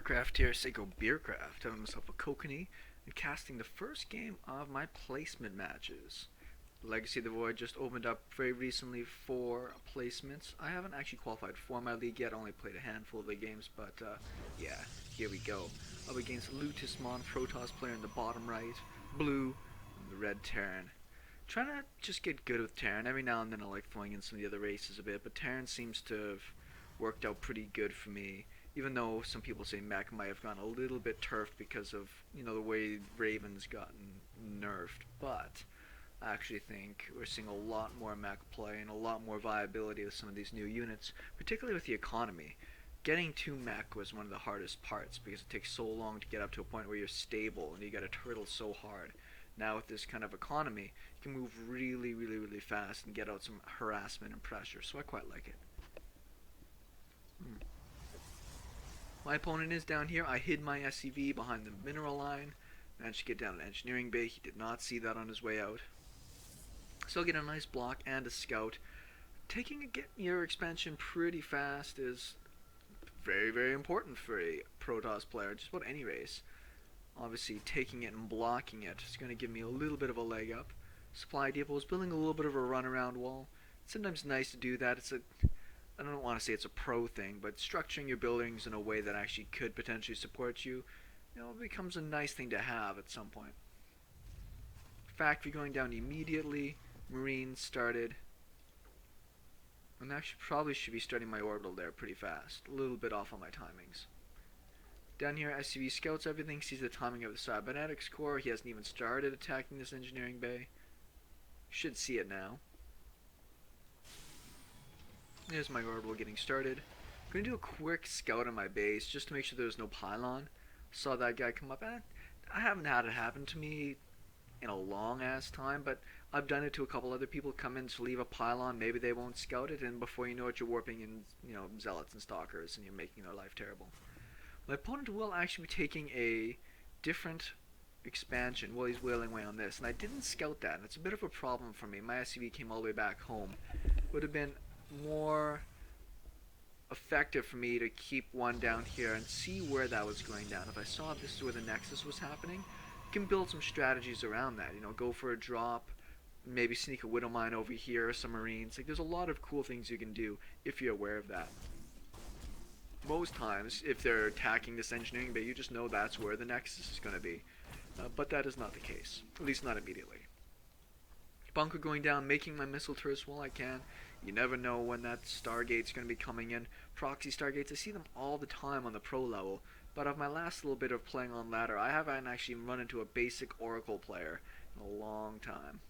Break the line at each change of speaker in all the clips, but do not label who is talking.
Starcraft here, SeKo Beercraft, having myself a kokanee and casting the first game of my placement matches. Legacy of the Void just opened up very recently for placements. I haven't actually qualified for my league yet, only played a handful of the games, but yeah, here we go. Up against Lupismon, Protoss player in the bottom right, blue, and the red Terran. Trying to just get good with Terran. Every now and then I like throwing in some of the other races a bit, but Terran seems to have worked out pretty good for me. Even though some people say Mech might have gone a little bit turfed because of, the way Raven's gotten nerfed, but I actually think we're seeing a lot more Mech play and a lot more viability with some of these new units, particularly with the economy. Getting to Mech was one of the hardest parts because it takes so long to get up to a point where you're stable and you gotta turtle so hard. Now with this kind of economy, you can move really, really, really fast and get out some harassment and pressure, so I quite like it. My opponent is down here. I hid my SCV behind the mineral line. Managed to get down an engineering bay. He did not see that on his way out. Still get a nice block and a scout. Taking your expansion pretty fast is very, very important for a Protoss player, just about any race. Obviously, taking it and blocking it is going to give me a little bit of a leg up. Supply depot is building a little bit of a runaround wall. It's sometimes nice to do that. I don't want to say it's a pro thing, but structuring your buildings in a way that actually could potentially support you, it becomes a nice thing to have at some point. Factory going down immediately. Marines started. And actually probably should be starting my orbital there pretty fast. A little bit off on my timings. Down here, SCV scouts everything, sees the timing of the cybernetics core. He hasn't even started attacking this engineering bay. Should see it now. Here's my orbital getting started. I'm going to do a quick scout on my base just to make sure there's no pylon. Saw that guy come up. I haven't had it happen to me in a long ass time, but I've done it to a couple other people. Come in to leave a pylon, maybe they won't scout it, and before you know it, you're warping in, zealots and stalkers, and you're making their life terrible. My opponent will actually be taking a different expansion while he's wailing away on this, and I didn't scout that, and it's a bit of a problem for me. My SCV came all the way back home. Would have been more effective for me to keep one down here and see where that was going down. If I saw this is where the nexus was happening, you can build some strategies around that. Go for a drop, maybe sneak a widow mine over here, some marines. There's a lot of cool things you can do if you're aware of that. Most times, if they're attacking this engineering bay, you just know that's where the nexus is going to be. But that is not the case, at least not immediately. Bunker going down, making my missile turrets while I can. You never know when that Stargate's going to be coming in. Proxy Stargates, I see them all the time on the pro level, but of my last little bit of playing on ladder, I haven't actually run into a basic Oracle player in a long time.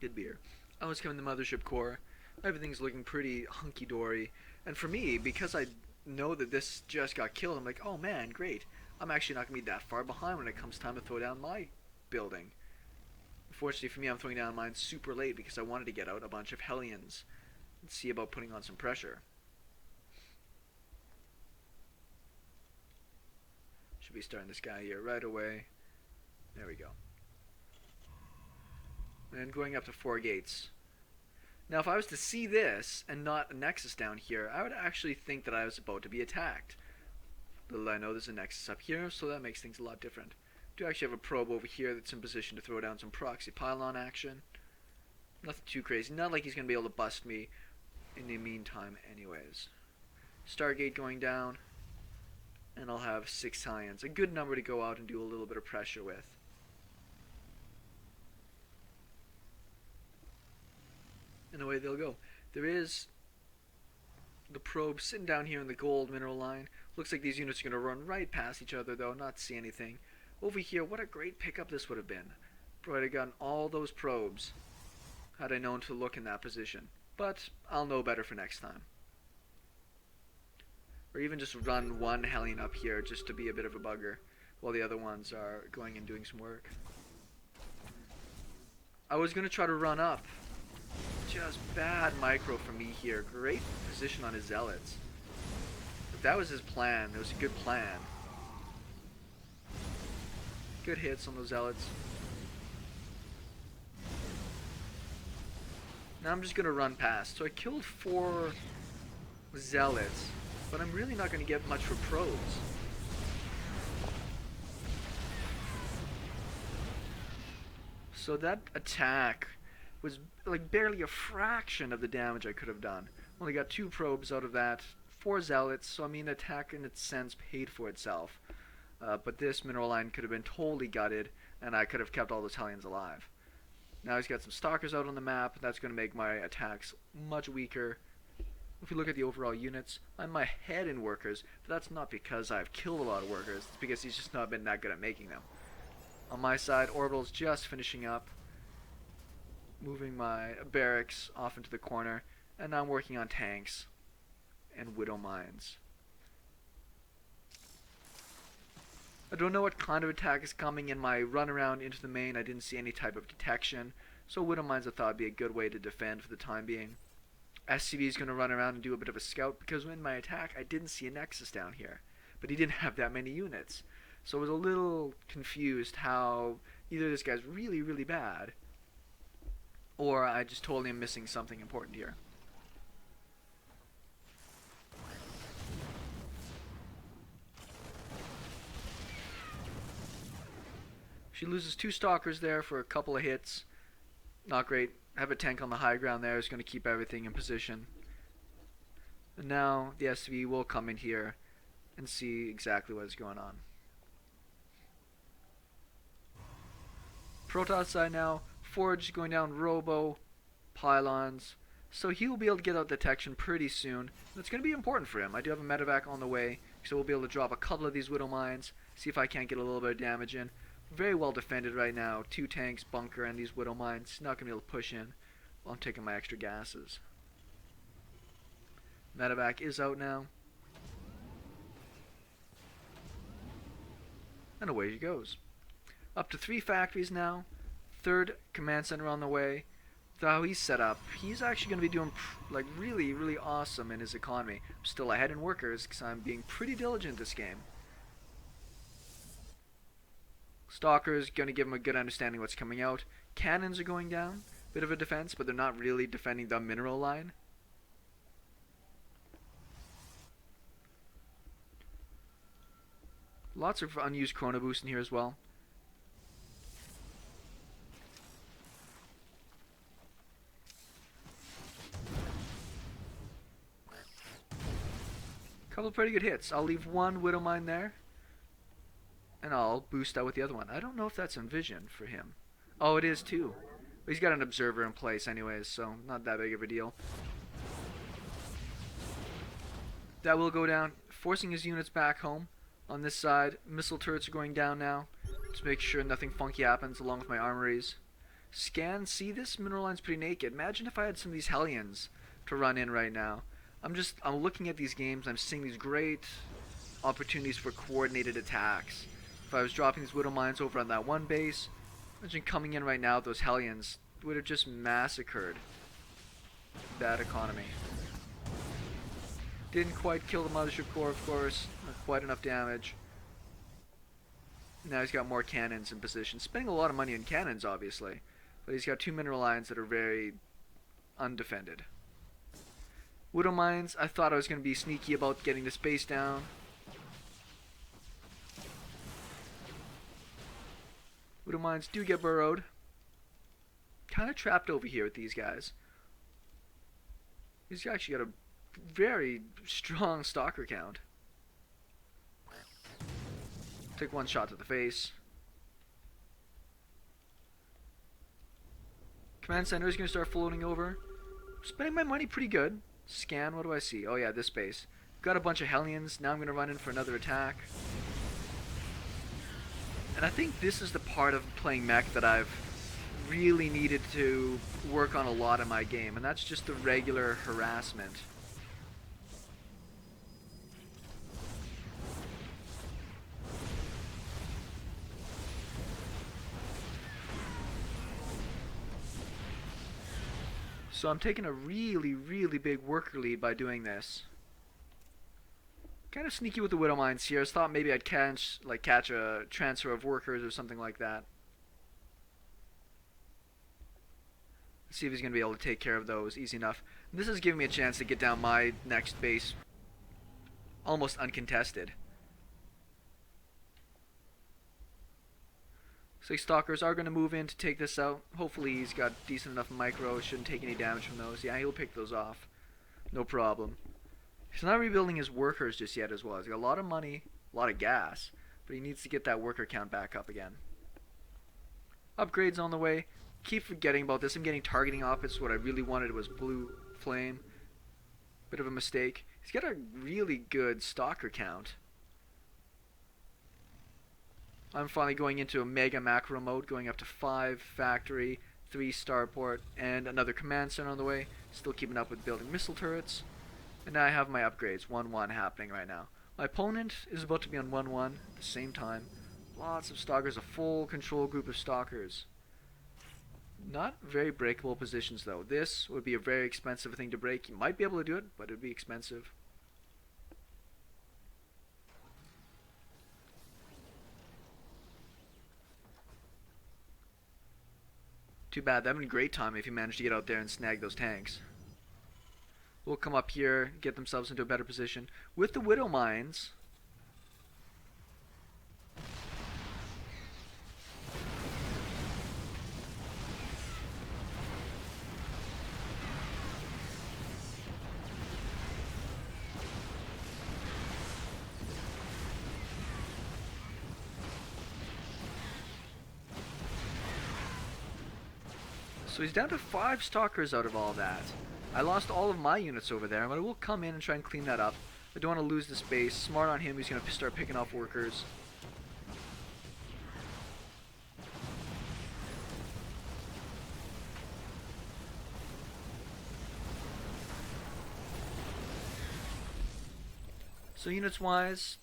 Good beer. I was coming to Mothership Core. Everything's looking pretty hunky-dory, and for me, because I know that this just got killed, I'm like, oh man, great. I'm actually not going to be that far behind when it comes time to throw down my building. Unfortunately for me, I'm throwing down mine super late because I wanted to get out a bunch of Hellions and see about putting on some pressure. Should be starting this guy here right away. There we go. And going up to 4 gates. Now if I was to see this and not a nexus down here, I would actually think that I was about to be attacked. Little I know there's a nexus up here, so that makes things a lot different. Do actually have a probe over here that's in position to throw down some proxy pylon action. Nothing too crazy. Not like he's going to be able to bust me in the meantime anyways. Stargate going down. And I'll have 6 tie-ins. A good number to go out and do a little bit of pressure with. And away they'll go. There is the probe sitting down here in the gold mineral line. Looks like these units are going to run right past each other though, not see anything. Over here, what a great pickup this would have been. I'd have gotten all those probes had I known to look in that position. But I'll know better for next time. Or even just run one Hellion up here just to be a bit of a bugger while the other ones are going and doing some work. I was going to try to run up. Just bad micro for me here. Great position on his zealots. If that was his plan, it was a good plan. Good hits on those zealots. Now I'm just gonna run past. So I killed 4 zealots but I'm really not going to get much for probes. So that attack was like barely a fraction of the damage I could have done. Only got 2 probes out of that, 4 zealots, so I mean attack in its sense paid for itself. But this mineral line could have been totally gutted, and I could have kept all those Hellions alive. Now he's got some stalkers out on the map. That's going to make my attacks much weaker. If we look at the overall units, I'm ahead in workers, but that's not because I've killed a lot of workers. It's because he's just not been that good at making them. On my side, Orbital's just finishing up, moving my barracks off into the corner, and now I'm working on tanks and widow mines. I don't know what kind of attack is coming. In my run around into the main, I didn't see any type of detection, so widow mines I thought would be a good way to defend for the time being. SCV is going to run around and do a bit of a scout, because in my attack I didn't see a Nexus down here, but he didn't have that many units. So I was a little confused how either this guy's really, really bad, or I just totally am missing something important here. She loses 2 stalkers there for a couple of hits. Not great. Have a tank on the high ground there is going to keep everything in position. And now the SV will come in here and see exactly what is going on. Protoss side now, Forge going down Robo, pylons, so he will be able to get out detection pretty soon. It's going to be important for him. I do have a medevac on the way, so we'll be able to drop a couple of these widow mines, see if I can't get a little bit of damage in. Very well defended right now. 2 tanks, bunker, and these widow mines. Not going to be able to push in while I'm taking my extra gases. Medevac is out now. And away he goes. Up to 3 factories now. 3rd command center on the way. How he's set up, he's actually going to be doing like really, really awesome in his economy. I'm still ahead in workers because I'm being pretty diligent this game. Stalkers going to give him a good understanding of what's coming out. Cannons are going down. Bit of a defense, but they're not really defending the mineral line. Lots of unused chrono boost in here as well. Couple of pretty good hits. I'll leave 1 widow mine there, and I'll boost out with the other one. I don't know if that's Envision for him. Oh, it is too. But he's got an observer in place anyways, so not that big of a deal. That will go down, forcing his units back home. On this side, missile turrets are going down now, to make sure nothing funky happens along with my armories. Scan, see, this mineral line's pretty naked. Imagine if I had some of these Hellions to run in right now. I'm looking at these games, I'm seeing these great opportunities for coordinated attacks. If I was dropping these widow mines over on that one base, imagine coming in right now, those Hellions would have just massacred that economy. Didn't quite kill the mothership core, of course, not quite enough damage. Now he's got more cannons in position, spending a lot of money on cannons obviously, but he's got 2 mineral lines that are very undefended. Widow mines, I thought I was going to be sneaky about getting the space down. Widow mines do get burrowed. Kind of trapped over here with these guys. He's actually got a very strong stalker count. Take 1 shot to the face. Command center is going to start floating over. Spending my money pretty good. Scan, what do I see? Oh yeah, this base. Got a bunch of Hellions. Now I'm going to run in for another attack. And I think this is the part of playing Mech that I've really needed to work on a lot in my game, and that's just the regular harassment. So I'm taking a really, really big worker lead by doing this. Kind of sneaky with the widow mines here. I thought maybe I'd catch a transfer of workers or something like that. Let's see if he's going to be able to take care of those easy enough. And this is giving me a chance to get down my next base almost uncontested. So these stalkers are going to move in to take this out. Hopefully he's got decent enough micro, shouldn't take any damage from those. Yeah, he'll pick those off. No problem. He's not rebuilding his workers just yet as well. He's got a lot of money, a lot of gas, but he needs to get that worker count back up again. Upgrades on the way. Keep forgetting about this. I'm getting targeting opposites. What I really wanted was blue flame. Bit of a mistake. He's got a really good stalker count. I'm finally going into a mega macro mode, going up to 5 factory, 3 starport, and another command center on the way. Still keeping up with building missile turrets. And now I have my upgrades, 1-1 happening right now. My opponent is about to be on 1-1 at the same time. Lots of stalkers, a full control group of stalkers. Not very breakable positions though. This would be a very expensive thing to break. You might be able to do it, but it would be expensive. Too bad. That would be a great time if you managed to get out there and snag those tanks. We'll come up here, get themselves into a better position. With the Widow Mines, so he's down to 5 stalkers out of all that. I lost all of my units over there, but I will come in and try and clean that up. I don't want to lose the space. Smart on him, he's going to start picking off workers. So units wise,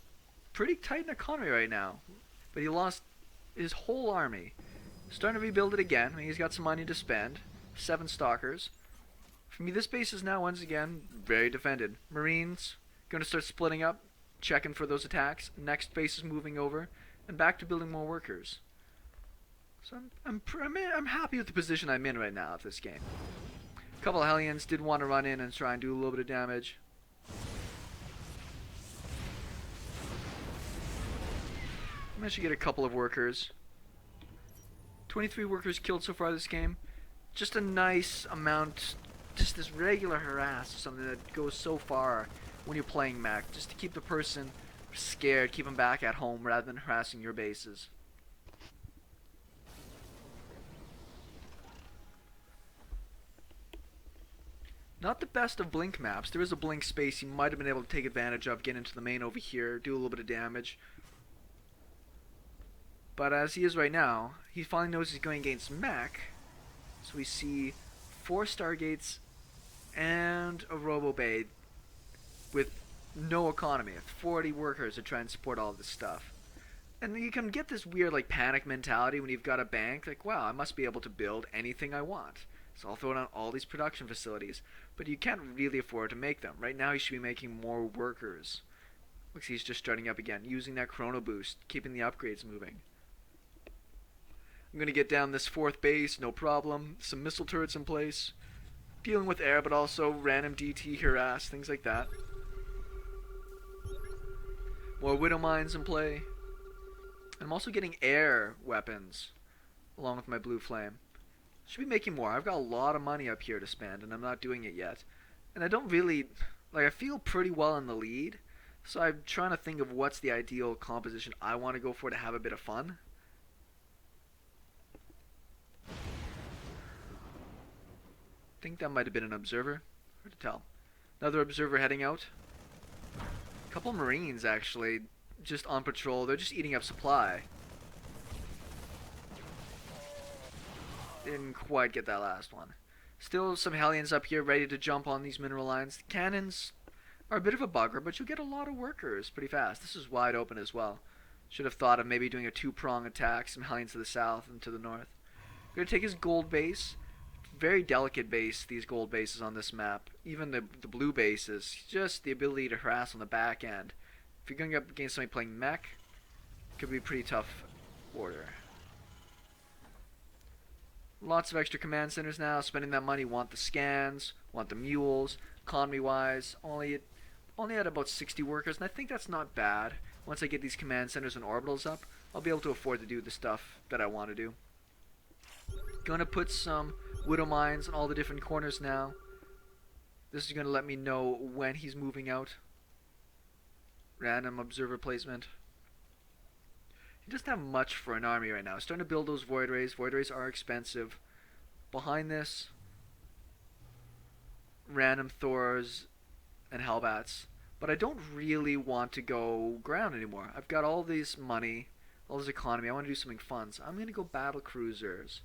pretty tight in economy right now. But he lost his whole army. Starting to rebuild it again. I mean, he's got some money to spend. 7 stalkers. For me, this base is now once again very defended. Marines going to start splitting up, checking for those attacks. Next base is moving over, and back to building more workers. So I'm happy with the position I'm in right now at this game. A couple of Hellions did want to run in and try and do a little bit of damage. I managed to get a couple of workers. 23 workers killed so far this game. Just a nice amount, just this regular harass, something that goes so far when you're playing Mech, just to keep the person scared, keep them back at home rather than harassing your bases. Not the best of blink maps. There is a blink space you might have been able to take advantage of, get into the main over here, do a little bit of damage. But as he is right now, he finally knows he's going against Mech. So we see 4 Stargates and a Robo Bay with no economy, 40 workers to try and support all this stuff. And you can get this weird like panic mentality when you've got a bank, like, wow, I must be able to build anything I want. So I'll throw down all these production facilities. But you can't really afford to make them. Right now he should be making more workers. Looks like he's just starting up again, using that chrono boost, keeping the upgrades moving. I'm going to get down this 4th base, no problem. Some missile turrets in place. Dealing with air, but also random DT, harass, things like that. More Widow Mines in play. I'm also getting air weapons, along with my blue flame. Should be making more. I've got a lot of money up here to spend, and I'm not doing it yet. And I don't really, I feel pretty well in the lead. So I'm trying to think of what's the ideal composition I want to go for to have a bit of fun. I think that might have been an observer. Hard to tell. Another observer heading out. A couple Marines actually just on patrol. They're just eating up supply. Didn't quite get that last one. Still some Hellions up here ready to jump on these mineral lines. The cannons are a bit of a bugger, but you'll get a lot of workers pretty fast. This is wide open as well. Should have thought of maybe doing a 2-prong attack. Some Hellions to the south and to the north. We're going to take his gold base. Very delicate base, these gold bases on this map. Even the blue bases, just the ability to harass on the back end. If you're going up against somebody playing Mech, it could be a pretty tough order. Lots of extra command centers now, spending that money, want the scans, want the mules, economy wise, only Only at about 60 workers, and I think that's not bad. Once I get these command centers and orbitals up, I'll be able to afford to do the stuff that I want to do. Gonna put some widow mines in all the different corners now. This is gonna let me know when he's moving out. Random observer placement. He doesn't have much for an army right now. He's starting to build those void rays. Void rays are expensive. Behind this, random Thors and Hellbats. But I don't really want to go ground anymore. I've got all this money, all this economy. I want to do something fun. So I'm going to go battle cruisers.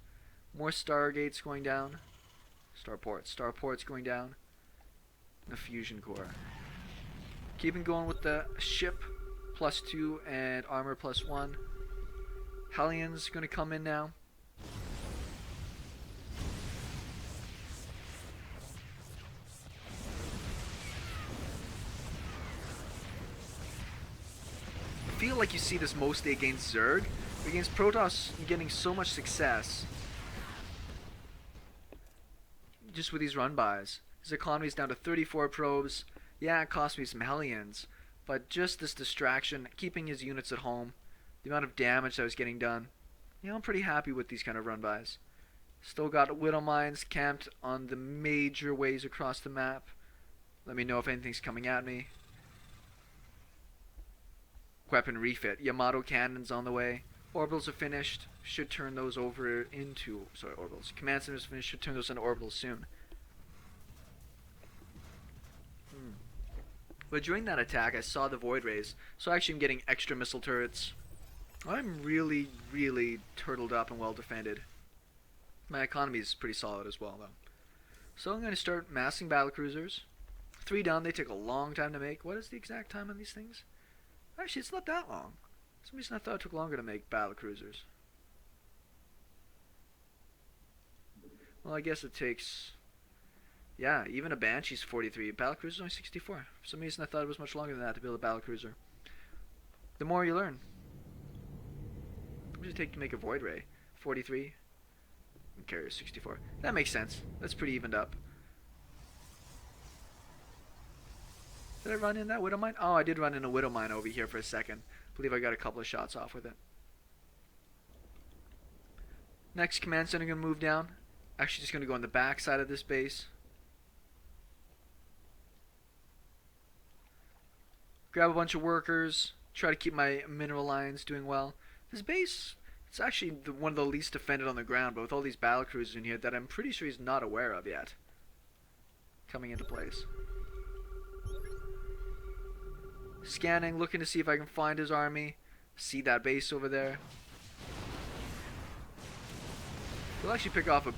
More Stargates going down. Starports going down. And a fusion core. Keeping going with the ship. +2 and armor +1. Hellions going to come in now. I feel like you see this mostly against Zerg. But against Protoss, you're getting so much success. Just with these run-bys. His economy is down to 34 probes. Yeah, it cost me some Hellions. But just this distraction, keeping his units at home, the amount of damage that was getting done. You know, I'm pretty happy with these kind of run-bys. Still got Widow Mines camped on the major ways across the map. Let me know if anything's coming at me. Weapon refit. Yamato cannons on the way. Orbitals are finished. Should turn those over into... Sorry, orbitals. Command centers finished. Should turn those into orbitals soon. But during that attack, I saw the void rays. So actually I'm getting extra missile turrets. I'm really, really turtled up and well defended. My economy is pretty solid as well, though. So I'm going to start massing battlecruisers. 3 down. They take a long time to make. What is the exact time on these things? Actually, it's not that long. For some reason I thought it took longer to make battlecruisers. Well, I guess it takes... Yeah, even a Banshee's 43. Battlecruiser's only 64. For some reason I thought it was much longer than that to build a battlecruiser. The more you learn. What does it take to make a Void Ray? 43. And carrier 64. That makes sense. That's pretty evened up. Did I run in that Widow Mine? Oh, I did run in a Widow Mine over here for a second. I believe I got a couple of shots off with it. Next command center going to move down. Actually just going to go on the back side of this base. Grab a bunch of workers. Try to keep my mineral lines doing well. This base, it's actually one of the least defended on the ground, but with all these battlecruisers in here that I'm pretty sure he's not aware of yet. Coming into place. Scanning, looking to see if I can find his army. See that base over there. We'll actually pick off a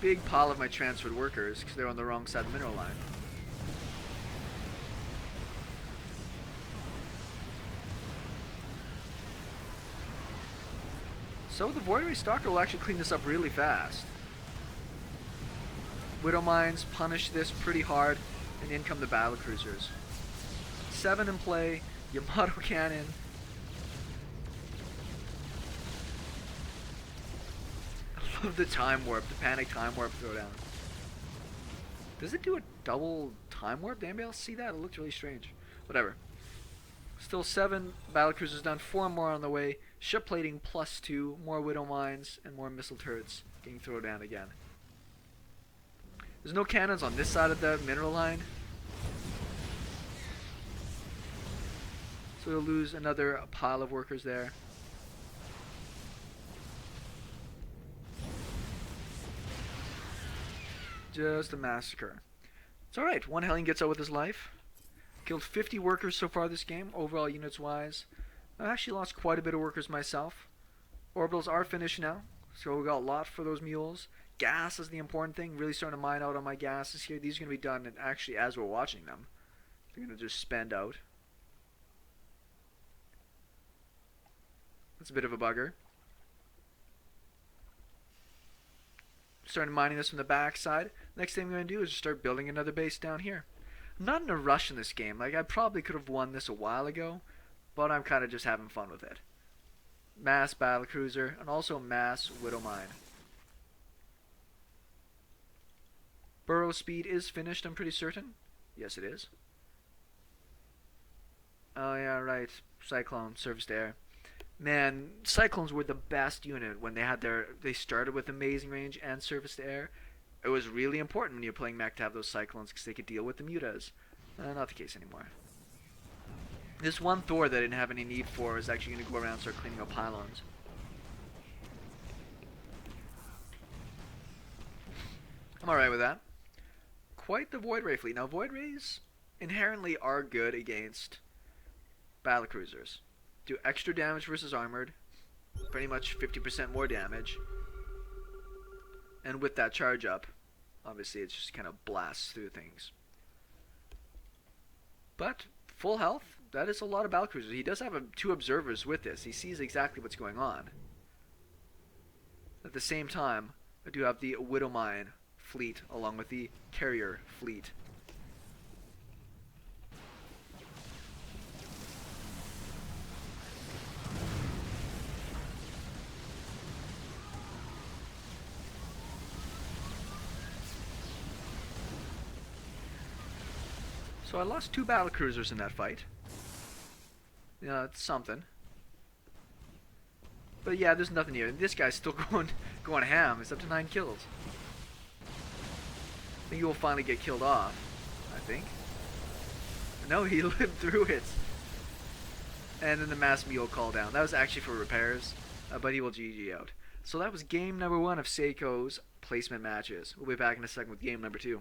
big pile of my transferred workers because they're on the wrong side of the mineral line. So the Void Ray Stalker will actually clean this up really fast. Widow Mines punish this pretty hard, and in come the battlecruisers. 7 in play, Yamato Cannon. I love the time warp, the panic time warp throwdown. Does it do a double time warp? Did anybody else see that? It looked really strange. Whatever. Still 7 battlecruisers down, 4 more on the way. Ship plating +2, more Widow Mines, and more missile turrets getting thrown down again. There's no cannons on this side of the mineral line. So we'll lose another pile of workers there. Just a massacre. It's alright, 1 Hellion gets out with his life. Killed 50 workers so far this game, overall units wise. I've actually lost quite a bit of workers myself. Orbitals are finished now, so we got a lot for those mules. Gas is the important thing, really starting to mine out on my gases here. These are going to be done and actually as we're watching them. They're going to just spend out. That's a bit of a bugger. Starting mining this from the back side. Next thing I'm going to do is just start building another base down here. I'm not in a rush in this game. Like, I probably could have won this a while ago, but I'm kind of just having fun with it. Mass battlecruiser and also mass Widow Mine. Burrow speed is finished, I'm pretty certain. Yes, it is. Right, Cyclone, surface to air. Man, Cyclones were the best unit when they started with amazing range and surface to air. It was really important when you're playing Mech to have those Cyclones because they could deal with the mutas. Not the case anymore. This one Thor that I didn't have any need for is actually going to go around and start cleaning up pylons. I'm alright with that. Quite the voidray fleet. Now, voidrays inherently are good against battlecruisers. Do extra damage versus armored, pretty much 50% more damage. And with that charge up, obviously it just kind of blasts through things. But full health, that is a lot of battlecruisers. He does have two observers with this. He sees exactly what's going on. At the same time, I do have the Widowmine fleet along with the carrier fleet. So I lost 2 battlecruisers in that fight. Yeah, it's something. But yeah, there's nothing here. This guy's still going ham. He's up to 9 kills. I think he will finally get killed off. I think. No, he lived through it. And then the mass mule call down. That was actually for repairs, but he will GG out. So that was game number 1 of SeKo's placement matches. We'll be back in a second with game number 2.